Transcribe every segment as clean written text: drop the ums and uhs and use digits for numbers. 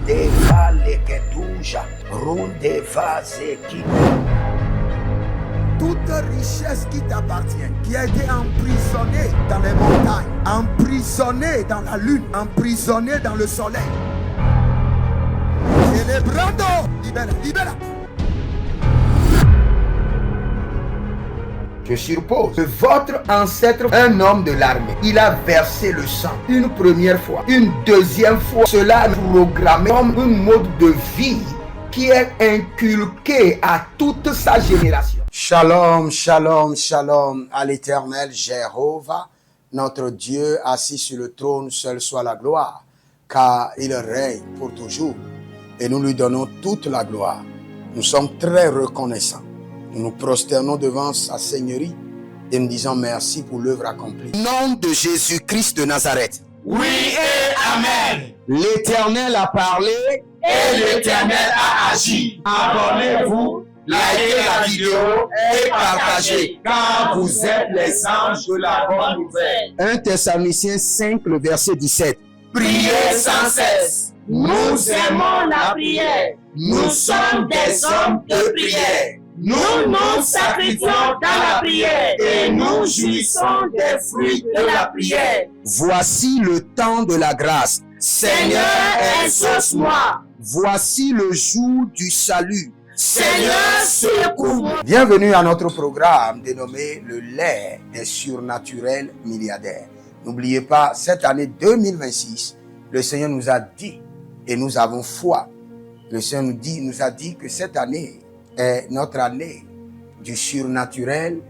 deva lekeduja, rundeva zeki. Toute richesse qui t'appartient, qui a été emprisonnée dans les montagnes, emprisonnée dans la lune, emprisonnée dans le soleil. Celebrando, libera, libera. Je suppose que votre ancêtre, un homme de l'armée, il a versé le sang une première fois, une deuxième fois. Cela est programmé comme un mode de vie qui est inculqué à toute sa génération. Shalom, shalom, shalom à l'Éternel Jéhovah, notre Dieu assis sur le trône, seul soit la gloire, car il règne pour toujours et nous lui donnons toute la gloire. Nous sommes très reconnaissants. Nous nous prosternons devant sa Seigneurie et nous disons merci pour l'œuvre accomplie. Au nom de Jésus-Christ de Nazareth. Oui et Amen. L'Éternel a parlé Et l'Éternel a agi. Abonnez-vous, likez la vidéo et partagez, car vous êtes les anges de la bonne nouvelle. 1 Thessaloniciens 5, le verset 17. Priez sans cesse. Nous aimons la prière. Nous sommes des hommes de prière. Nous nous sacrifions dans la prière et nous jouissons des fruits de la prière. Voici le temps de la grâce. Seigneur, exauce-moi. Voici le jour du salut. Seigneur, secours-moi. Bienvenue à notre programme dénommé le lait des surnaturels milliardaires. N'oubliez pas, cette année 2026, le Seigneur nous a dit, et nous avons foi, le Seigneur nous a dit que cette année est notre année du surnaturel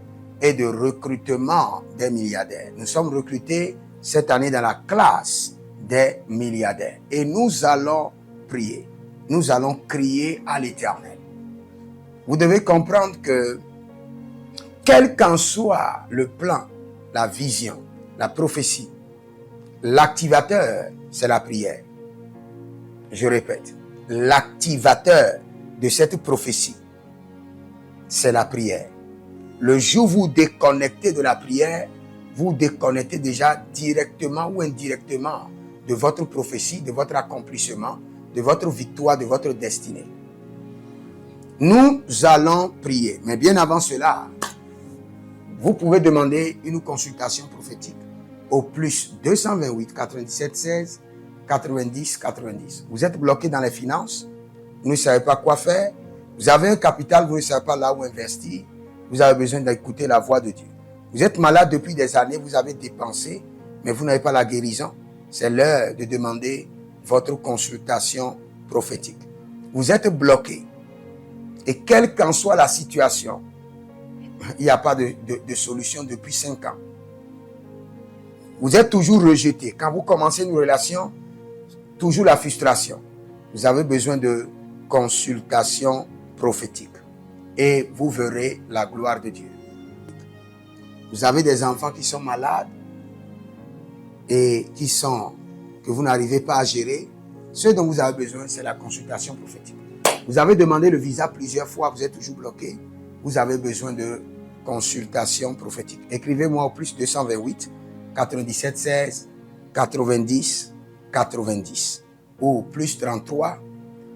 et de recrutement des milliardaires. Nous sommes recrutés cette année dans la classe des milliardaires. Et nous allons prier. Nous allons crier à l'Éternel. Vous devez comprendre que quel qu'en soit le plan, la vision, la prophétie, l'activateur, c'est la prière. Je répète, l'activateur de cette prophétie, c'est la prière. Le jour où vous déconnectez de la prière, vous déconnectez déjà directement ou indirectement de votre prophétie, de votre accomplissement, de votre victoire, de votre destinée. Nous allons prier. Mais bien avant cela, vous pouvez demander une consultation prophétique au plus 228 97 16 90 90. Vous êtes bloqué dans les finances, vous ne savez pas quoi faire, vous avez un capital, vous ne savez pas là où investir, vous avez besoin d'écouter la voix de Dieu. Vous êtes malade depuis des années, vous avez dépensé, mais vous n'avez pas la guérison. C'est l'heure de demander votre consultation prophétique. Vous êtes bloqué. Et quelle qu'en soit la situation, il n'y a pas de solution depuis 5 ans. Vous êtes toujours rejeté. Quand vous commencez une relation, toujours la frustration. Vous avez besoin de consultation prophétique. Et vous verrez la gloire de Dieu. Vous avez des enfants qui sont malades et que vous n'arrivez pas à gérer. Ce dont vous avez besoin, c'est la consultation prophétique. Vous avez demandé le visa plusieurs fois, vous êtes toujours bloqué. Vous avez besoin de consultation prophétique. Écrivez-moi au plus 228 97 16 90 90 ou plus 33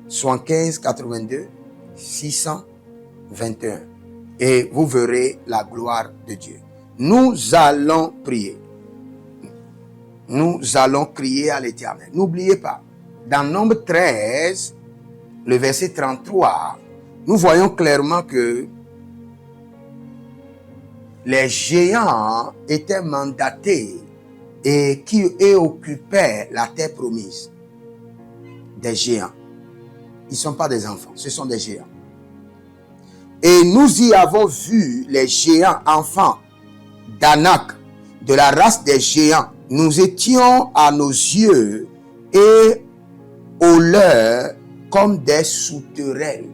75 82 621 et vous verrez la gloire de Dieu. Nous allons prier. Nous allons crier à l'Éternel. N'oubliez pas, dans Nombre 13, le verset 33, nous voyons clairement que les géants étaient mandatés et qui occupaient la terre promise. Des géants. Ils ne sont pas des enfants, ce sont des géants. Et nous y avons vu les géants enfants d'Anak, de la race des géants. Nous étions à nos yeux et aux leurs comme des sauterelles,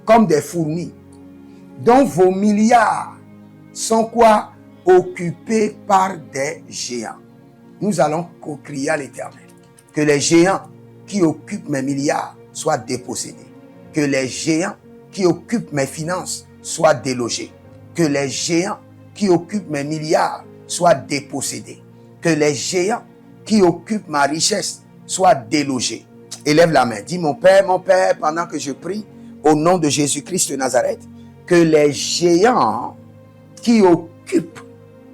comme des fourmis, dont vos milliards sont quoi? Occupés par des géants. Nous allons crier à l'Éternel. Que les géants qui occupent mes milliards soient dépossédés. Que les géants qui occupent mes finances soient délogés. Que les géants qui occupent mes milliards soient dépossédés. Que les géants qui occupent ma richesse soient délogés. Élève la main. Dis mon Père, pendant que je prie, au nom de Jésus-Christ de Nazareth, que les géants qui occupent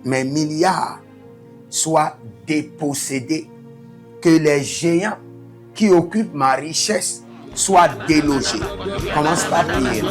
mes milliards soient dépossédés. Que les géants qui occupent ma richesse soient délogés. Commence par prier.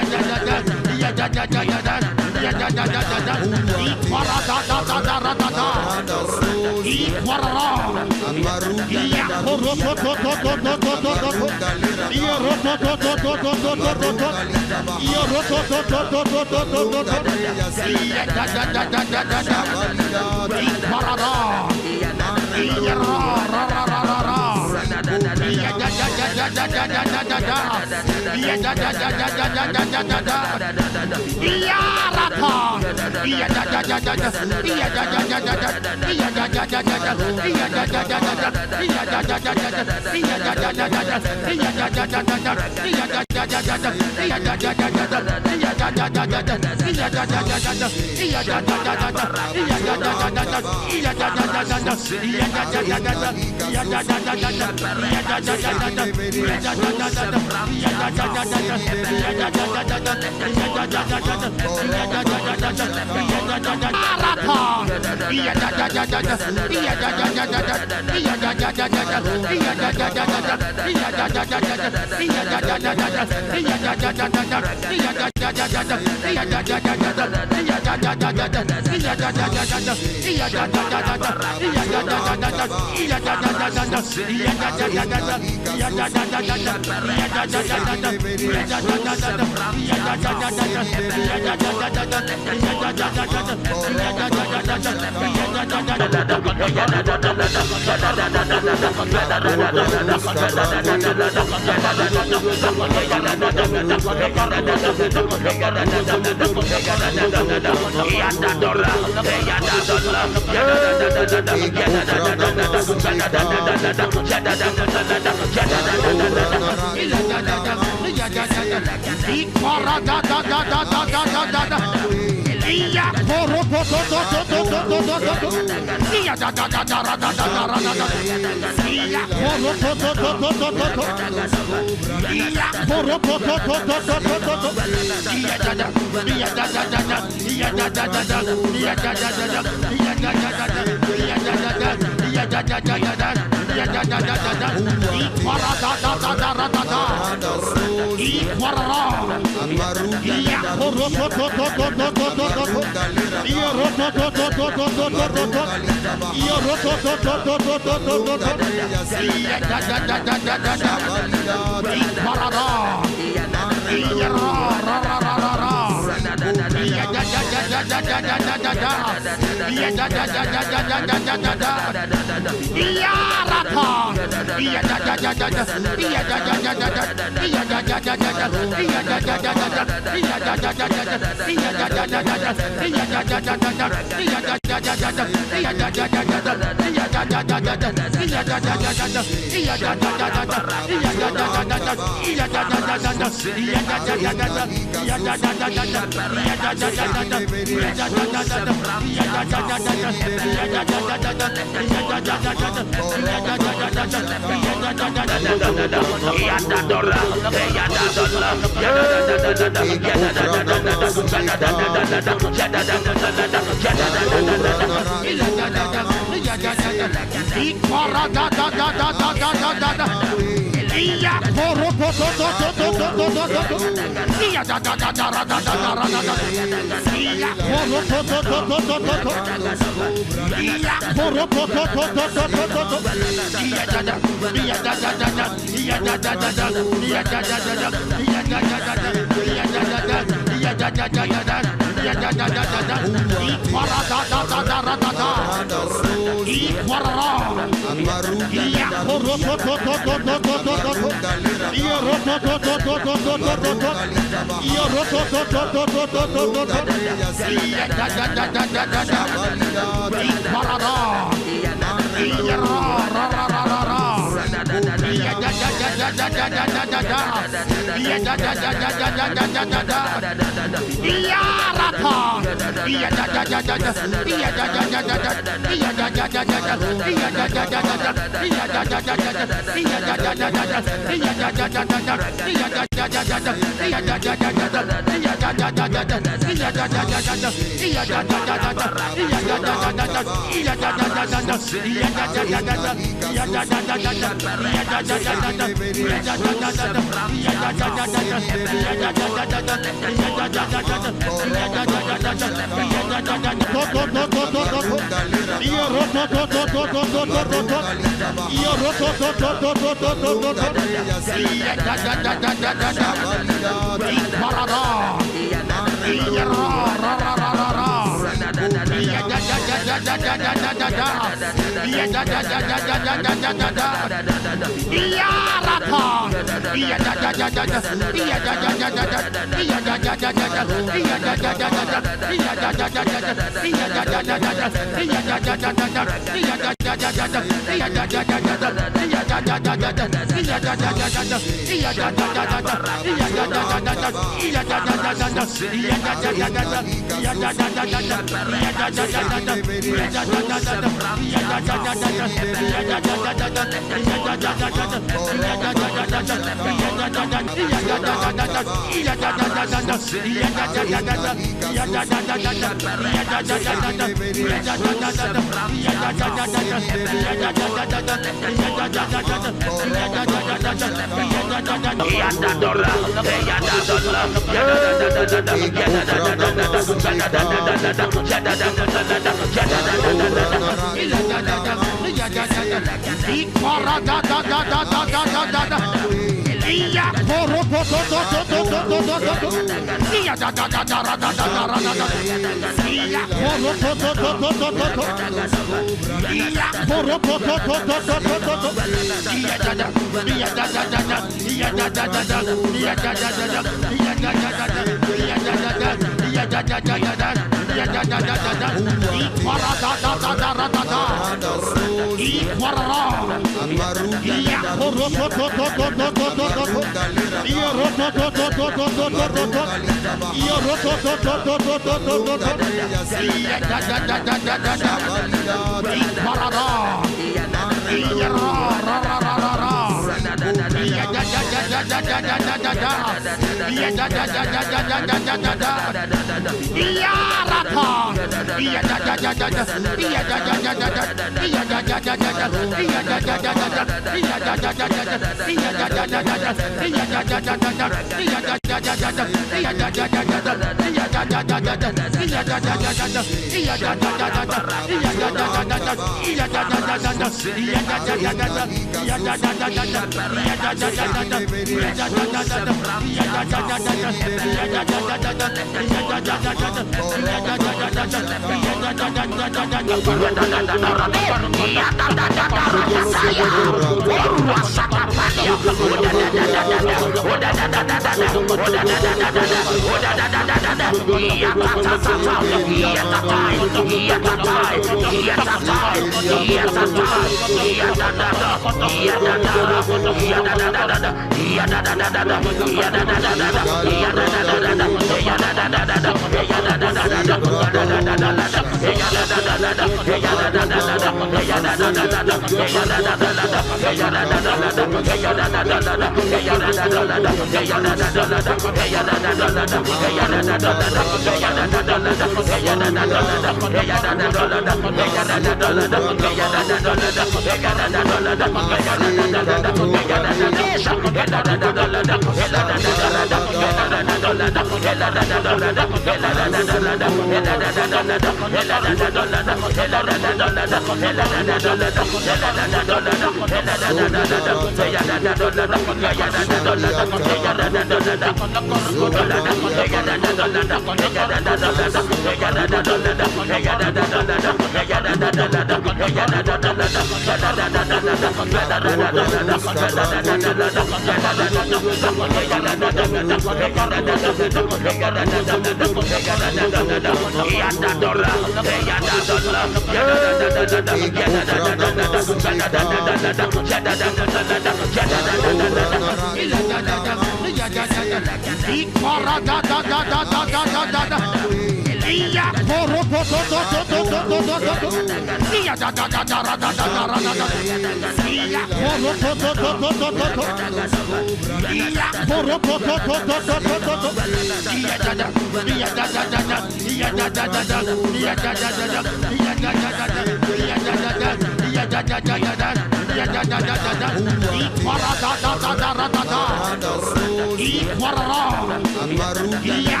Iya,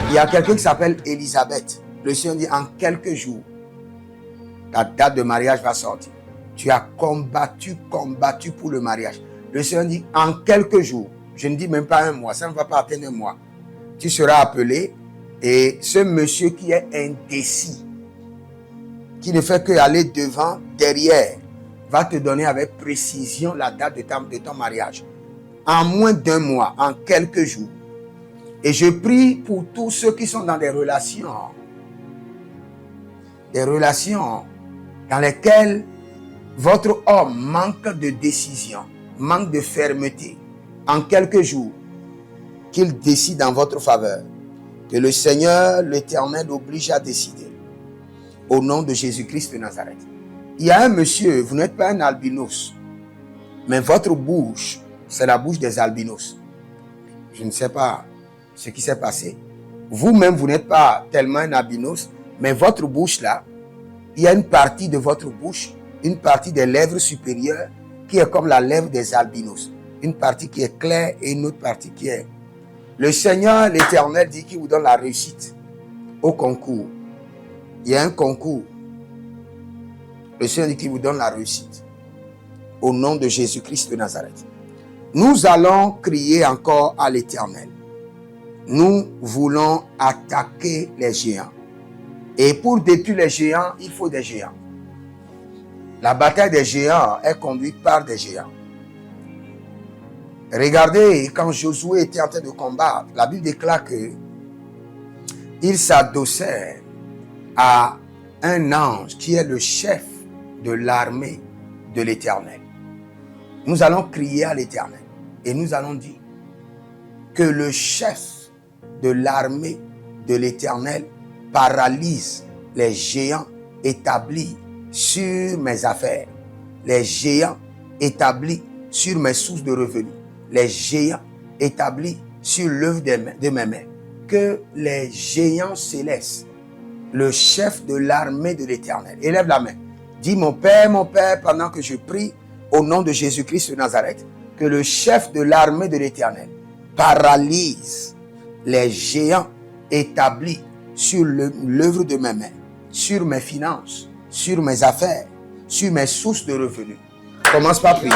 Il y a quelqu'un qui s'appelle Elisabeth. Le Seigneur dit en quelques jours, ta date de mariage va sortir. Tu as combattu pour le mariage. Le Seigneur dit en quelques jours, je ne dis même pas un mois, ça ne va pas atteindre un mois. Tu seras appelé et ce monsieur qui est indécis, qui ne fait que aller devant, derrière, va te donner avec précision la date de ton mariage. En moins d'un mois, en quelques jours. Et je prie pour tous ceux qui sont dans des relations dans lesquelles votre homme manque de décision, manque de fermeté. En quelques jours, qu'il décide en votre faveur. Que le Seigneur, l'Éternel, oblige à décider. Au nom de Jésus-Christ de Nazareth. Il y a un monsieur, vous n'êtes pas un albinos, mais votre bouche, c'est la bouche des albinos. Je ne sais pas ce qui s'est passé. Vous-même, vous n'êtes pas tellement un albinos, mais votre bouche là, il y a une partie de votre bouche, une partie des lèvres supérieures qui est comme la lèvre des albinos. Une partie qui est claire et une autre partie qui est... Le Seigneur, l'Éternel, dit qu'il vous donne la réussite au concours. Il y a un concours. Le Seigneur dit qu'il vous donne la réussite. Au nom de Jésus-Christ de Nazareth. Nous allons crier encore à l'Éternel. Nous voulons attaquer les géants. Et pour détruire les géants, il faut des géants. La bataille des géants est conduite par des géants. Regardez, quand Josué était en train de combattre, la Bible déclare que il s'adossait à un ange qui est le chef de l'armée de l'Éternel. Nous allons crier à l'Éternel et nous allons dire que le chef de l'armée de l'Éternel paralyse les géants établis sur mes affaires, les géants établis sur mes sources de revenus, les géants établis sur l'œuvre de mes mains. Que les géants célestes, le chef de l'armée de l'Éternel, élève la main, dis mon Père, pendant que je prie au nom de Jésus-Christ de Nazareth, que le chef de l'armée de l'Éternel paralyse les géants établis sur l'œuvre de mes mains, sur mes finances, sur mes affaires, sur mes sources de revenus. Commence par prier.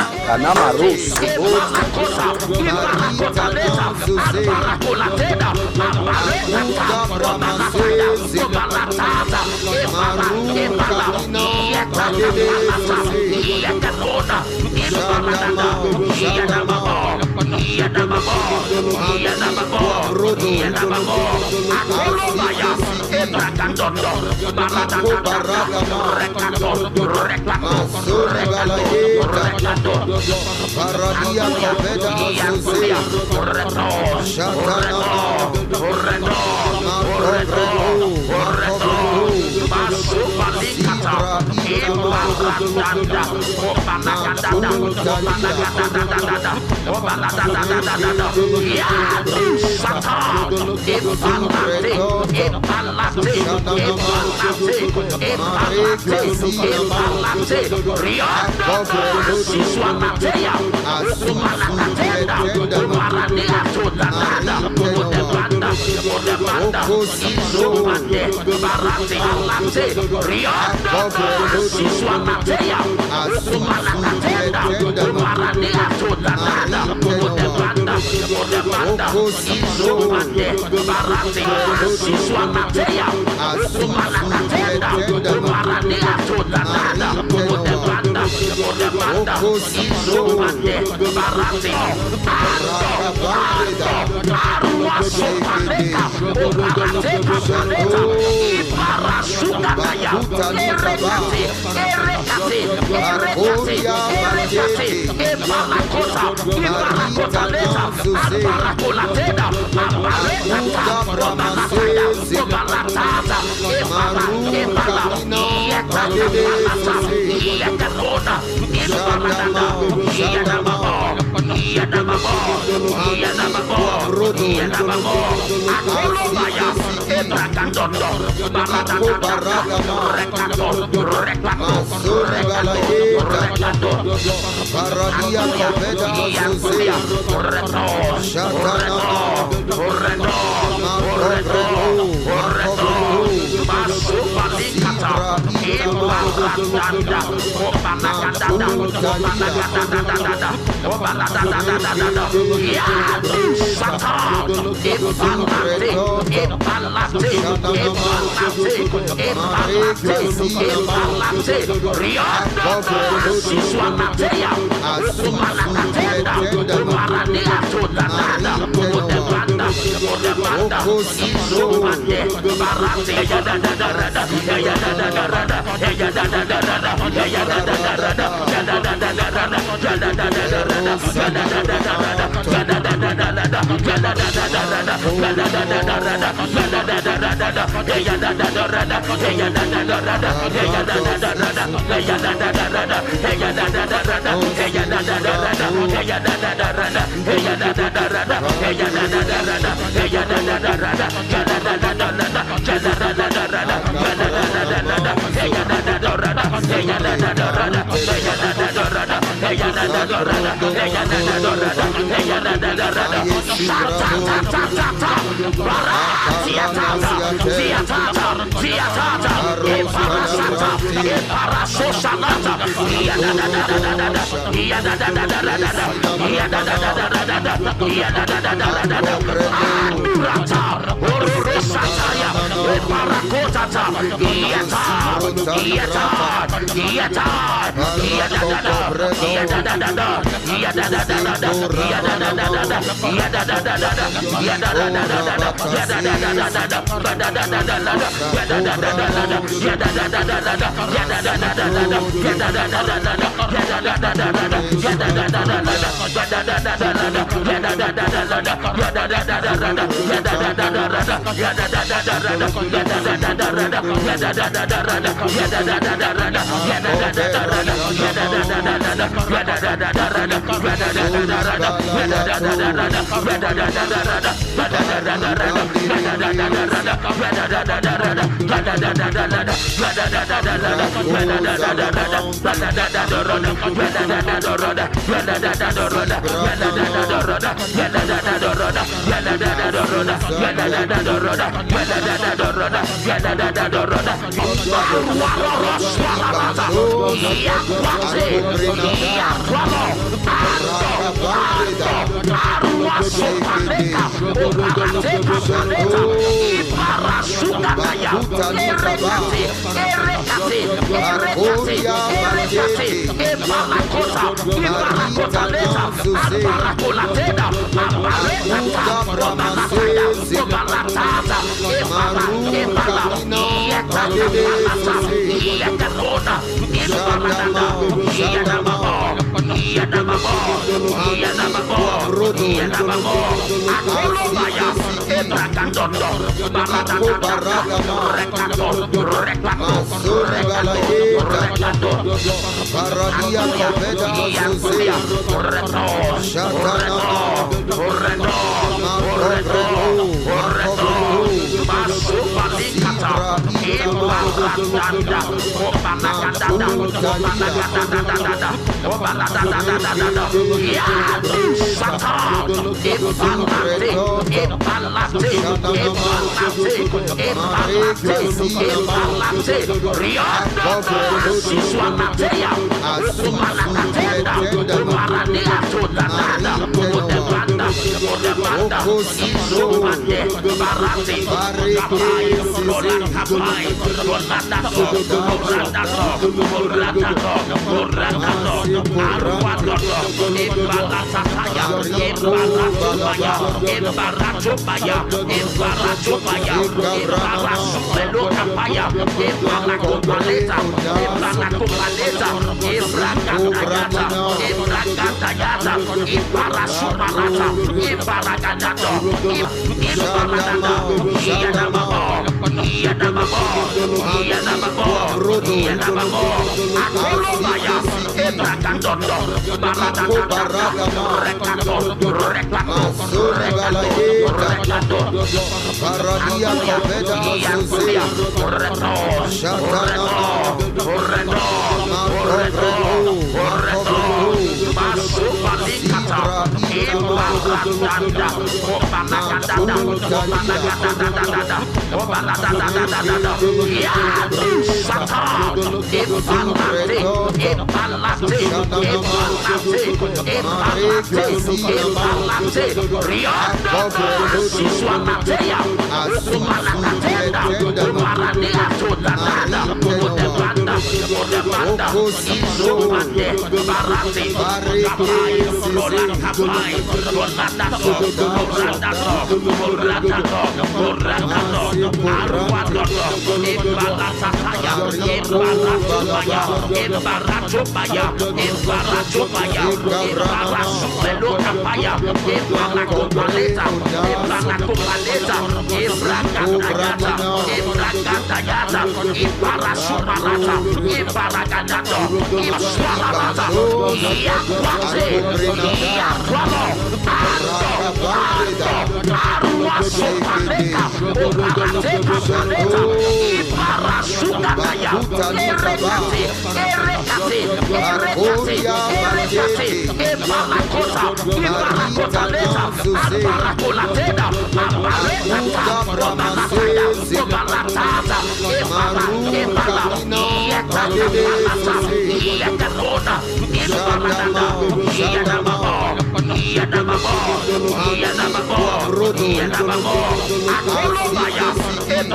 Rebate,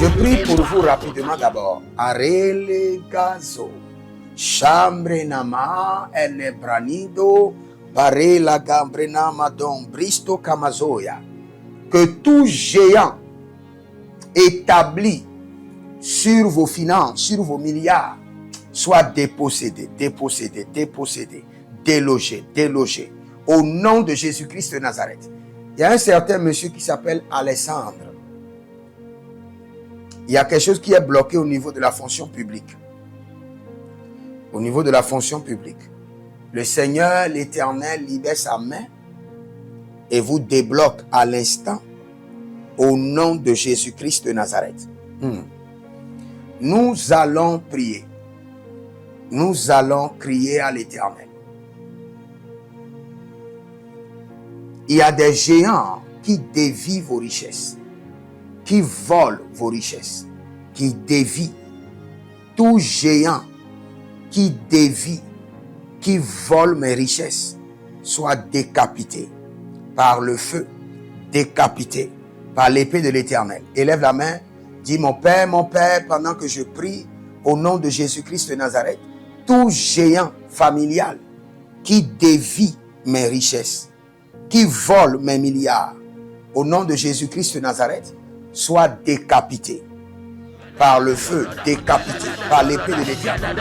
Je prie pour vous rapidement d'abord. Arele gazo, chambre nama ele branido, barela gambrenama don bristo kamazoya. Que tout géant établi sur vos finances, sur vos milliards, soit dépossédé, dépossédé, dépossédé, délogé, délogé. Au nom de Jésus-Christ de Nazareth. Il y a un certain monsieur qui s'appelle Alessandre. Il y a quelque chose qui est bloqué au niveau de la fonction publique. Au niveau de la fonction publique. Le Seigneur, l'Éternel, libère sa main et vous débloque à l'instant au nom de Jésus-Christ de Nazareth. Nous allons prier. Nous allons crier à l'Éternel. Il y a des géants qui dévient vos richesses, qui volent vos richesses, qui dévient. Tout géant qui dévie, qui vole mes richesses, soit décapité par le feu, décapité par l'épée de l'Éternel. Élève la main, dis mon Père, pendant que je prie au nom de Jésus-Christ de Nazareth, tout géant familial qui dévie mes richesses, qui vole mes milliards, au nom de Jésus-Christ de Nazareth, soit décapité par le feu, décapité par l'épée de l'Éternel.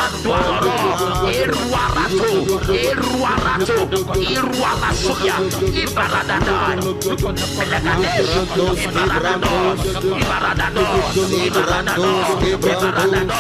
Aduaroro, Ikato, Iruama Suya, Ibaradada, Elagadesh, Ibaradado, Ibaradado, Ibaradado, Ibaradado,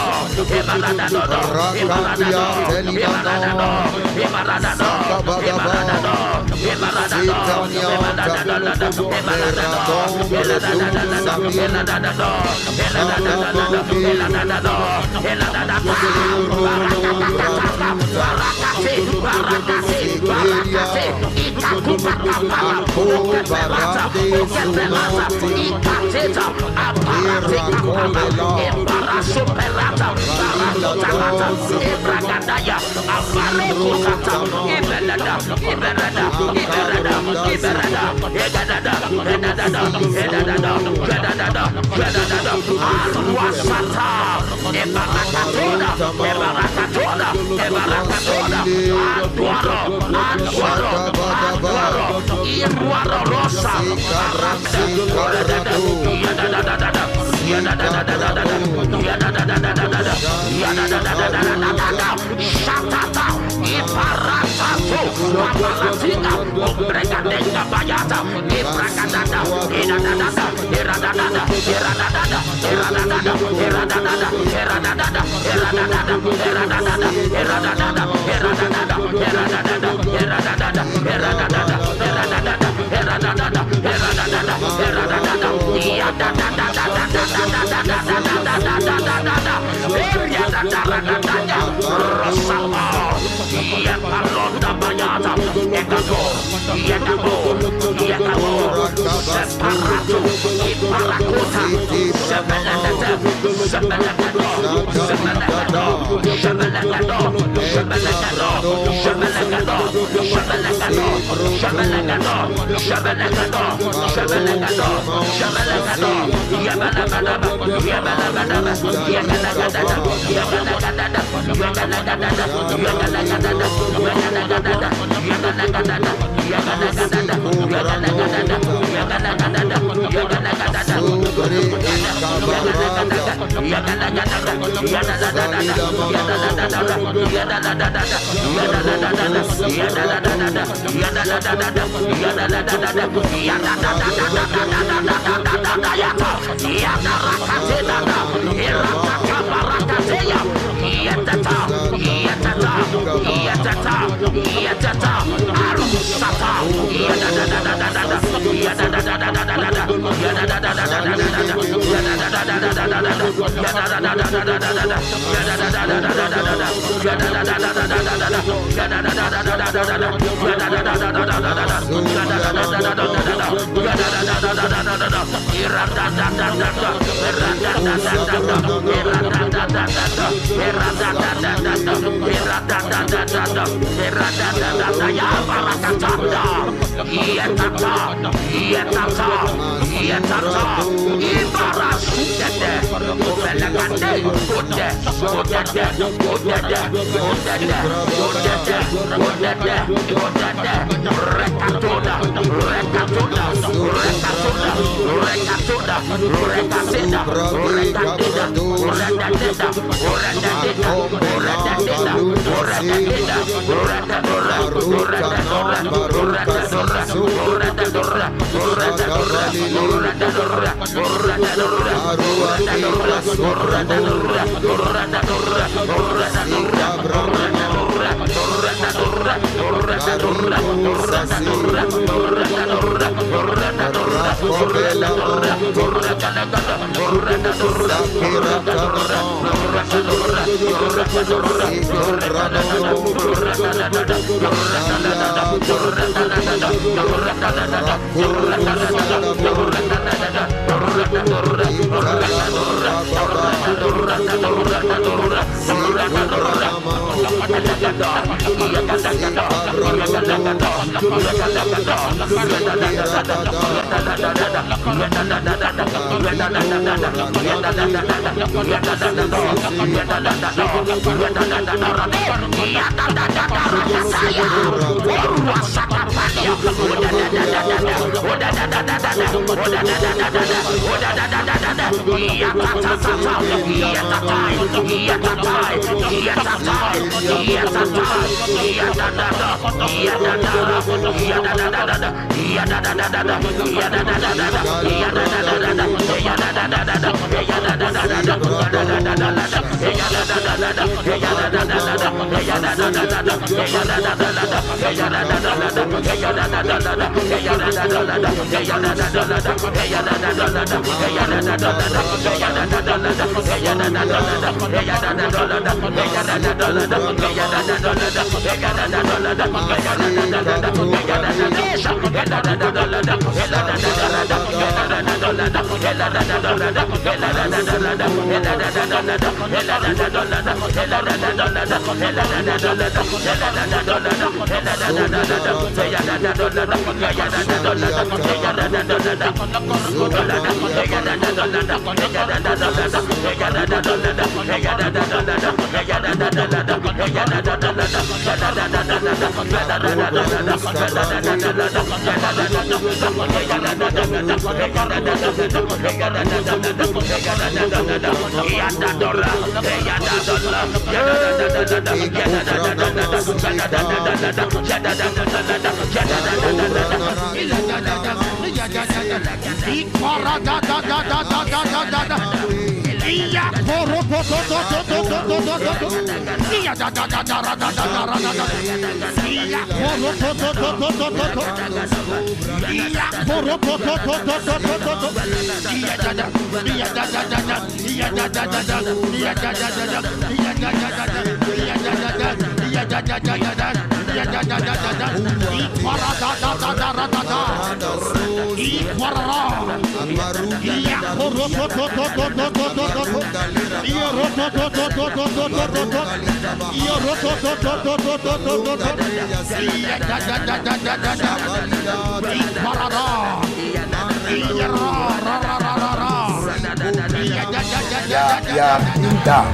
Il y a une dame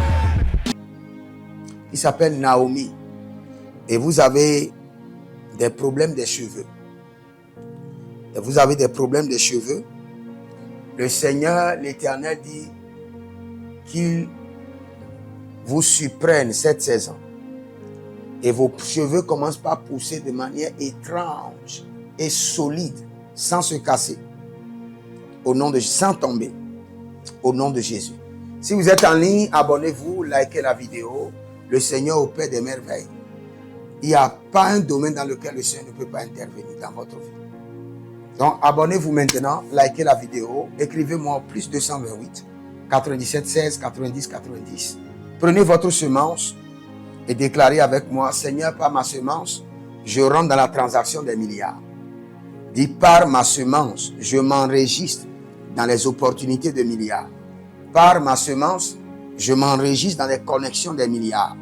qui s'appelle Naomi et vous avez des problèmes des cheveux. Et vous avez des problèmes de cheveux. Le Seigneur, l'Éternel dit qu'il vous surprenne cette saison. Et vos cheveux commencent par pousser de manière étrange et solide, sans se casser. Au nom de sans tomber. Au nom de Jésus. Si vous êtes en ligne, abonnez-vous, likez la vidéo. Le Seigneur opère des merveilles. Il n'y a pas un domaine dans lequel le Seigneur ne peut pas intervenir dans votre vie. Donc, abonnez-vous maintenant, likez la vidéo, écrivez-moi plus 228 97 16 90 90. Prenez votre semence et déclarez avec moi, Seigneur, par ma semence, je rentre dans la transaction des milliards. Dis, par ma semence, je m'enregistre dans les opportunités de milliards. Par ma semence, je m'enregistre dans les connexions des milliards.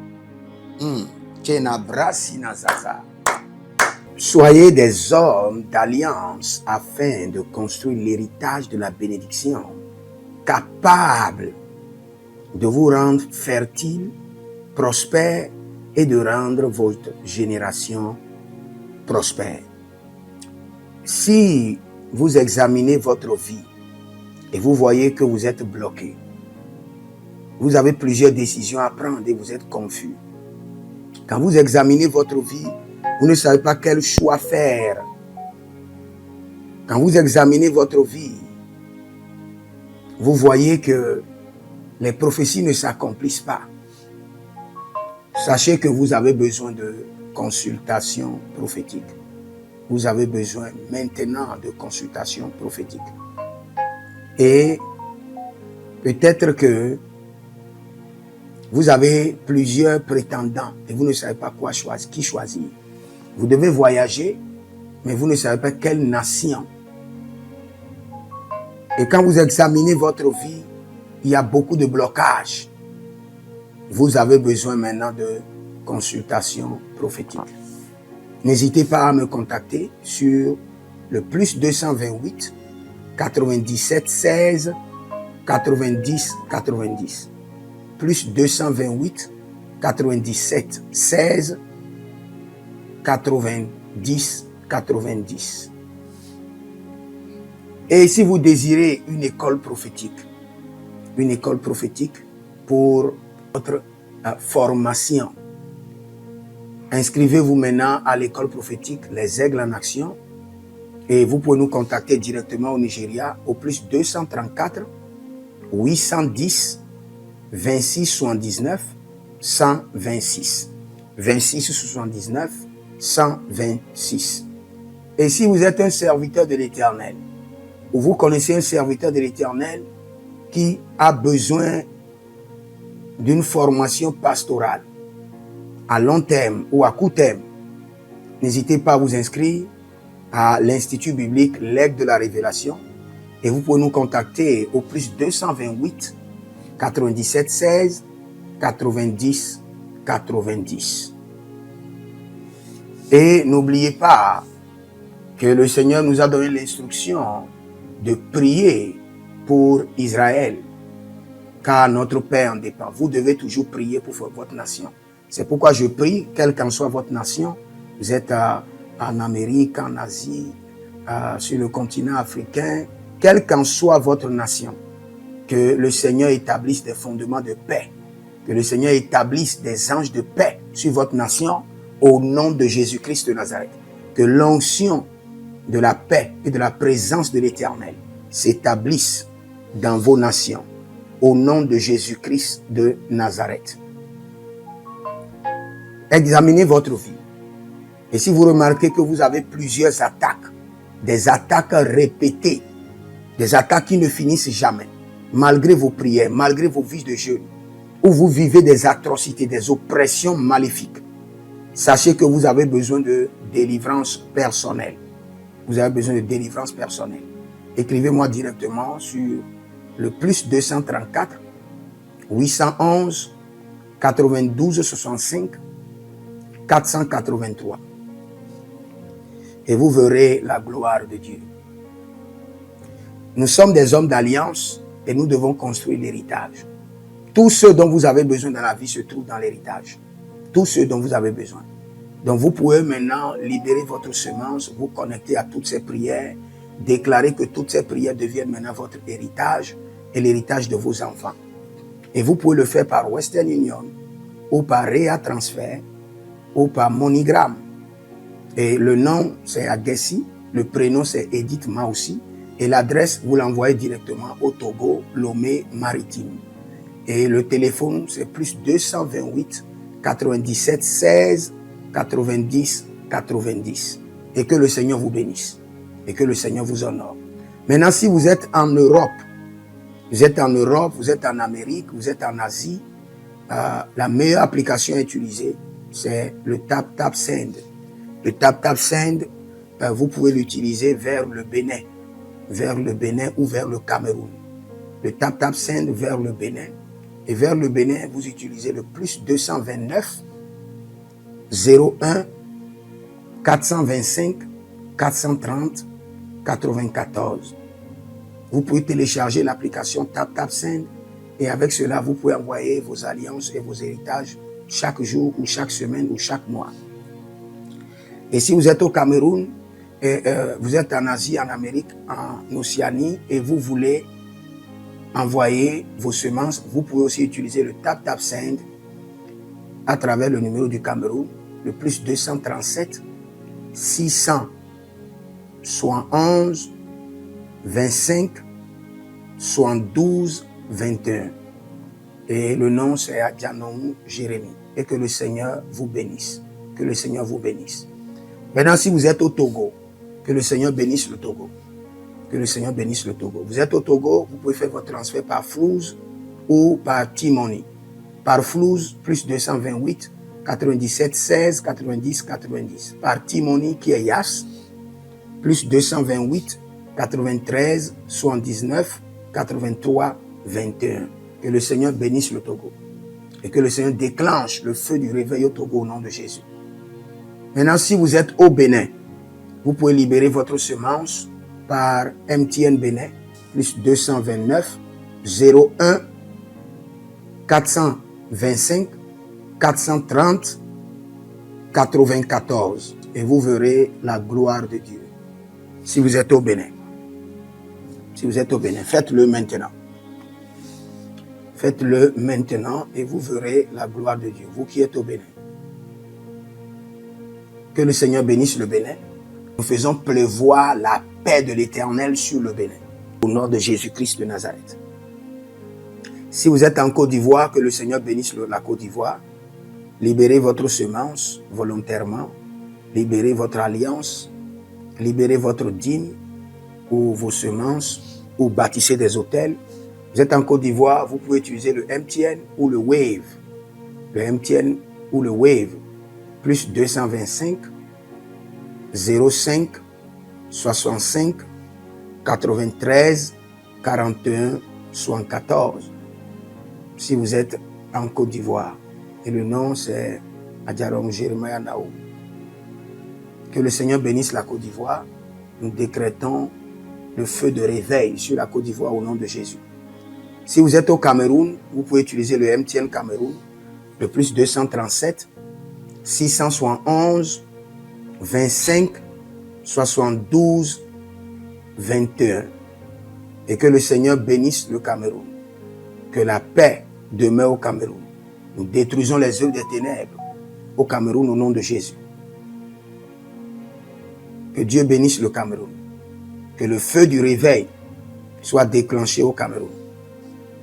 Soyez des hommes d'alliance afin de construire l'héritage de la bénédiction, capables de vous rendre fertile, prospère et de rendre votre génération prospère. Si vous examinez votre vie et vous voyez que vous êtes bloqué, vous avez plusieurs décisions à prendre et vous êtes confus. Quand vous examinez votre vie, vous ne savez pas quel choix faire. Quand vous examinez votre vie, vous voyez que les prophéties ne s'accomplissent pas. Sachez que vous avez besoin de consultation prophétique. Vous avez besoin maintenant de consultation prophétique. Et peut-être que vous avez plusieurs prétendants et vous ne savez pas qui choisir. Vous devez voyager, mais vous ne savez pas quelle nation. Et quand vous examinez votre vie, il y a beaucoup de blocages. Vous avez besoin maintenant de consultation prophétique. N'hésitez pas à me contacter sur le plus 228 97 16 90 90. Plus 228 97 16 90 90. Et si vous désirez une école prophétique pour votre formation, inscrivez-vous maintenant à l'école prophétique Les Aigles en Action et vous pouvez nous contacter directement au Nigeria au plus 234 810 26 79 126. 26 79 126. Et si vous êtes un serviteur de l'Éternel, ou vous connaissez un serviteur de l'Éternel qui a besoin d'une formation pastorale à long terme ou à court terme, n'hésitez pas à vous inscrire à l'Institut biblique L'Aigle de la Révélation et vous pouvez nous contacter au plus 228 97 16 90 90. Et n'oubliez pas que le Seigneur nous a donné l'instruction de prier pour Israël, car notre paix en dépend. Vous devez toujours prier pour votre nation. C'est pourquoi je prie, quelle qu'en soit votre nation, vous êtes en Amérique, en Asie, sur le continent africain, quelle qu'en soit votre nation, que le Seigneur établisse des fondements de paix, que le Seigneur établisse des anges de paix sur votre nation au nom de Jésus-Christ de Nazareth. Que l'onction de la paix et de la présence de l'Éternel s'établisse dans vos nations au nom de Jésus-Christ de Nazareth. Examinez votre vie. Et si vous remarquez que vous avez plusieurs attaques, des attaques répétées, des attaques qui ne finissent jamais, malgré vos prières, malgré vos vies de jeûne, où vous vivez des atrocités, des oppressions maléfiques, sachez que vous avez besoin de délivrance personnelle. Vous avez besoin de délivrance personnelle. Écrivez-moi directement sur le plus 234 811 92 65 483. Et vous verrez la gloire de Dieu. Nous sommes des hommes d'alliance et nous devons construire l'héritage. Tout ce dont vous avez besoin dans la vie se trouve dans l'héritage. Tout ce dont vous avez besoin. Donc vous pouvez maintenant libérer votre semence, vous connecter à toutes ces prières, déclarer que toutes ces prières deviennent maintenant votre héritage et l'héritage de vos enfants. Et vous pouvez le faire par Western Union ou par Rea Transfer ou par MoneyGram. Et le nom c'est Agessi, le prénom c'est Edith Maussi et l'adresse vous l'envoyez directement au Togo, Lomé Maritime. Et le téléphone c'est plus 228 97 16 90 90. Et que le Seigneur vous bénisse. Et que le Seigneur vous honore. Maintenant, si vous êtes en Europe, vous êtes en Amérique, vous êtes en Asie, la meilleure application à utiliser, c'est le TapTapSend. Le TapTapSend, vous pouvez l'utiliser vers le Bénin ou vers le Cameroun. Le TapTapSend vers le Bénin. Et vers le Bénin, vous utilisez le plus 229 01 425 430 94. Vous pouvez télécharger l'application TapTapSend et avec cela, vous pouvez envoyer vos alliances et vos héritages chaque jour ou chaque semaine ou chaque mois. Et si vous êtes au Cameroun, et, vous êtes en Asie, en Amérique, en Océanie et vous voulez envoyer vos semences, vous pouvez aussi utiliser le TapTapSend à travers le numéro du Cameroun, le plus 237 671 25 72 21. Et le nom c'est Adjanou Jérémie. Et que le Seigneur vous bénisse. Que le Seigneur vous bénisse. Maintenant, si vous êtes au Togo, que le Seigneur bénisse le Togo. Que le Seigneur bénisse le Togo. Vous êtes au Togo, vous pouvez faire votre transfert par Flouz ou par T-Money. Par Flouz, plus 228 97 16 90 90. Par T-Money qui est Yas, plus 228 93 79 83 21. Que le Seigneur bénisse le Togo. Et que le Seigneur déclenche le feu du réveil au Togo au nom de Jésus. Maintenant, si vous êtes au Bénin, vous pouvez libérer votre semence par MTN Bénin, plus 229 01 425 430 94. et vous verrez la gloire de Dieu. Si vous êtes au Bénin, faites-le maintenant. Faites-le maintenant et vous verrez la gloire de Dieu, vous qui êtes au Bénin. Que le Seigneur bénisse le Bénin. Nous faisons pleuvoir la paix de l'Éternel sur le Bénin, au nom de Jésus-Christ de Nazareth. Si vous êtes en Côte d'Ivoire, que le Seigneur bénisse la Côte d'Ivoire. Libérez votre semence volontairement. Libérez votre alliance. Libérez votre dîme ou vos semences ou bâtissez des hôtels. Vous êtes en Côte d'Ivoire, vous pouvez utiliser le MTN ou le Wave. Le MTN ou le Wave. Plus 225 05 65 93 41 74. Si vous êtes en Côte d'Ivoire. Et le nom c'est Adjarom Jeremiah Naou. Que le Seigneur bénisse la Côte d'Ivoire. Nous décrétons le feu de réveil sur la Côte d'Ivoire au nom de Jésus. Si vous êtes au Cameroun, vous pouvez utiliser le MTN Cameroun, le plus 237 671 25 72 21. Et que le Seigneur bénisse le Cameroun. Que la paix demeure au Cameroun. Nous détruisons les œuvres des ténèbres au Cameroun au nom de Jésus. Que Dieu bénisse le Cameroun. Que le feu du réveil soit déclenché au Cameroun.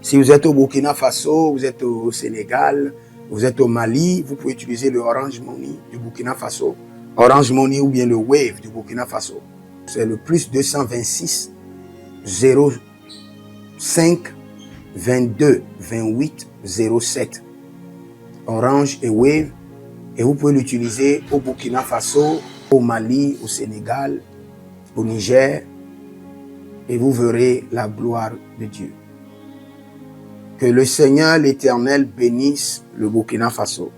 Si vous êtes au Burkina Faso, vous êtes au Sénégal, vous êtes au Mali, vous pouvez utiliser le Orange Money du Burkina Faso. Orange Money ou bien le Wave du Burkina Faso. C'est le plus 226 05 22 28 07. Orange et Wave. Et vous pouvez l'utiliser au Burkina Faso, au Mali, au Sénégal, au Niger. Et vous verrez la gloire de Dieu. Que le Seigneur l'Éternel bénisse le Burkina Faso.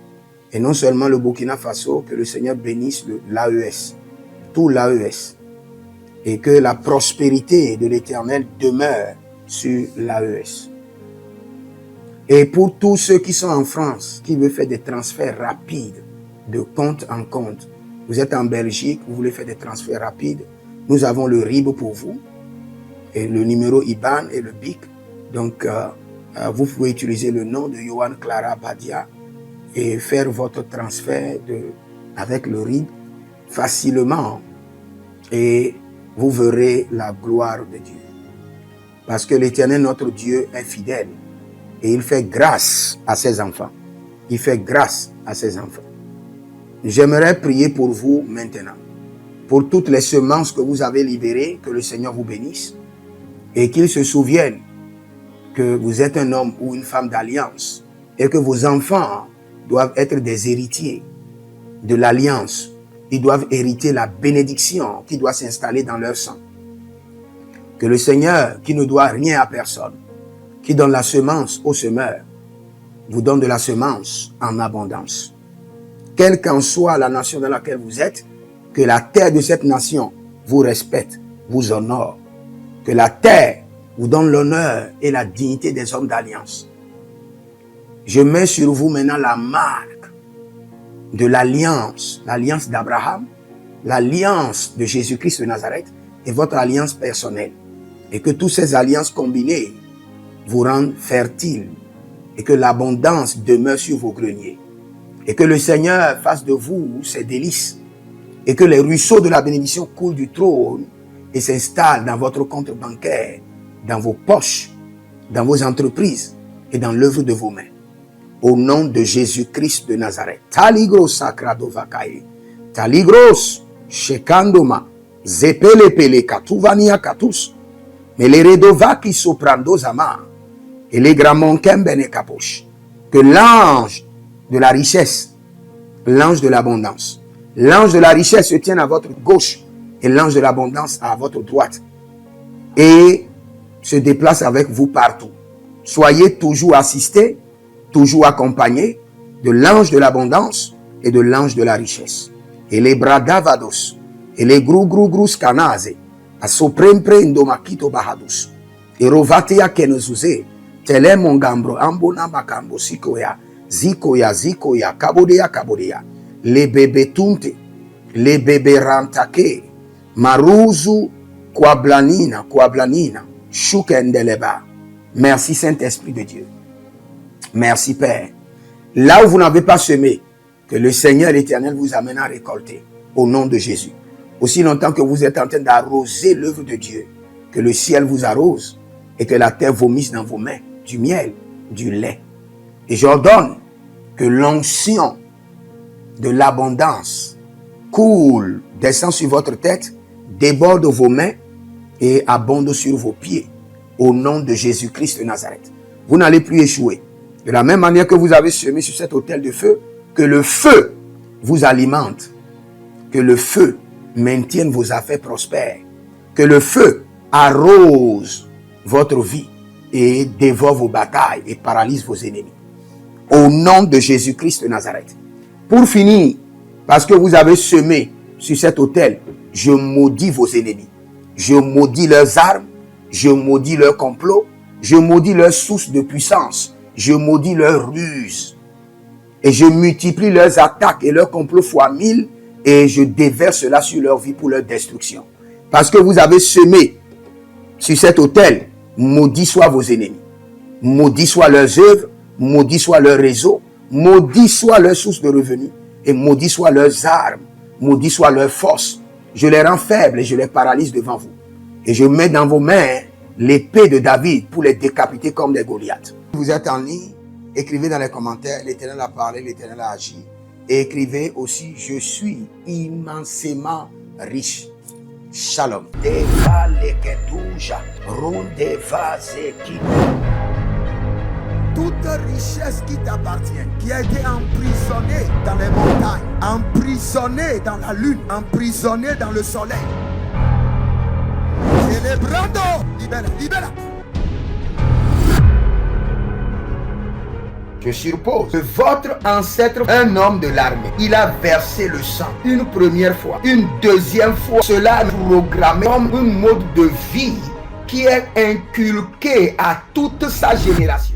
Et non seulement le Burkina Faso, que le Seigneur bénisse l'AES, tout l'AES. Et que la prospérité de l'Éternel demeure sur l'AES. Et pour tous ceux qui sont en France, qui veulent faire des transferts rapides de compte en compte, vous êtes en Belgique, vous voulez faire des transferts rapides, nous avons le RIB pour vous, et le numéro IBAN et le BIC. Donc, vous pouvez utiliser le nom de Johan Clara Badia et faire votre transfert avec le RIB facilement. Et vous verrez la gloire de Dieu. Parce que l'Éternel, notre Dieu, est fidèle. Et il fait grâce à ses enfants. Il fait grâce à ses enfants. J'aimerais prier pour vous maintenant. Pour toutes les semences que vous avez libérées, que le Seigneur vous bénisse. Et qu'il se souvienne que vous êtes un homme ou une femme d'alliance. Et que vos enfants doivent être des héritiers de l'alliance. Ils doivent hériter la bénédiction qui doit s'installer dans leur sang. Que le Seigneur, qui ne doit rien à personne, qui donne la semence au semeur, vous donne de la semence en abondance. Quelle qu'en soit la nation dans laquelle vous êtes, que la terre de cette nation vous respecte, vous honore. Que la terre vous donne l'honneur et la dignité des hommes d'alliance. Je mets sur vous maintenant la marque de l'alliance d'Abraham, l'alliance de Jésus-Christ de Nazareth et votre alliance personnelle. Et que toutes ces alliances combinées vous rendent fertiles et que l'abondance demeure sur vos greniers. Et que le Seigneur fasse de vous ses délices et que les ruisseaux de la bénédiction coulent du trône et s'installent dans votre compte bancaire, dans vos poches, dans vos entreprises et dans l'œuvre de vos mains. Au nom de Jésus-Christ de Nazareth. Taligros sacrado vakae. Taligros shekandoma. Zepelepele katuvania katus. Meleredo vaki soprando zama. Et les gramons kembene kaposh. Que l'ange de la richesse, l'ange de l'abondance, l'ange de la richesse se tienne à votre gauche et l'ange de l'abondance à votre droite. Et se déplace avec vous partout. Soyez toujours assistés, toujours accompagné de l'ange de l'abondance et de l'ange de la richesse. Et les bradavados, et les grou scanase, a soprempre indomakito bahadus, et rovatea kenezuze, tele mongambro ambona makambo sikoya, zikoya, kabodea, le bebetunte, les bébés rantake, maruzu, kwablanina, shukendeleba. Merci Saint-Esprit de Dieu. Merci Père. Là où vous n'avez pas semé, que le Seigneur l'Éternel vous amène à récolter. Au nom de Jésus. Aussi longtemps que vous êtes en train d'arroser l'œuvre de Dieu, que le ciel vous arrose et que la terre vomisse dans vos mains du miel, du lait. Et j'ordonne que l'onction de l'abondance coule, descend sur votre tête, déborde vos mains et abonde sur vos pieds. Au nom de Jésus-Christ de Nazareth. Vous n'allez plus échouer. De la même manière que vous avez semé sur cet autel de feu, que le feu vous alimente, que le feu maintienne vos affaires prospères, que le feu arrose votre vie et dévore vos batailles et paralyse vos ennemis. Au nom de Jésus-Christ de Nazareth. Pour finir, parce que vous avez semé sur cet autel, je maudis vos ennemis. Je maudis leurs armes, je maudis leurs complots, je maudis leurs sources de puissance, je maudis leurs ruses. Et je multiplie leurs attaques et leurs complots fois 1000 et je déverse cela sur leur vie pour leur destruction. Parce que vous avez semé sur cet autel, maudit soient vos ennemis, maudit soient leurs œuvres, maudit soit leur réseau, maudit soit leur source de revenus et maudit soient leurs armes, maudit soit leur force. Je les rends faibles et je les paralyse devant vous. Et je mets dans vos mains l'épée de David pour les décapiter comme des Goliaths. Vous êtes en ligne, écrivez dans les commentaires, l'Éternel a parlé, l'Éternel a agi. Et écrivez aussi, je suis immensément riche. Shalom. Toute richesse qui t'appartient, qui a été emprisonnée dans les montagnes, emprisonnée dans la lune, emprisonnée dans le soleil. Célébrando, libère, libère. Je suppose que votre ancêtre, un homme de l'armée, il a versé le sang une première fois, une deuxième fois. Cela est programmé comme un mode de vie qui est inculqué à toute sa génération.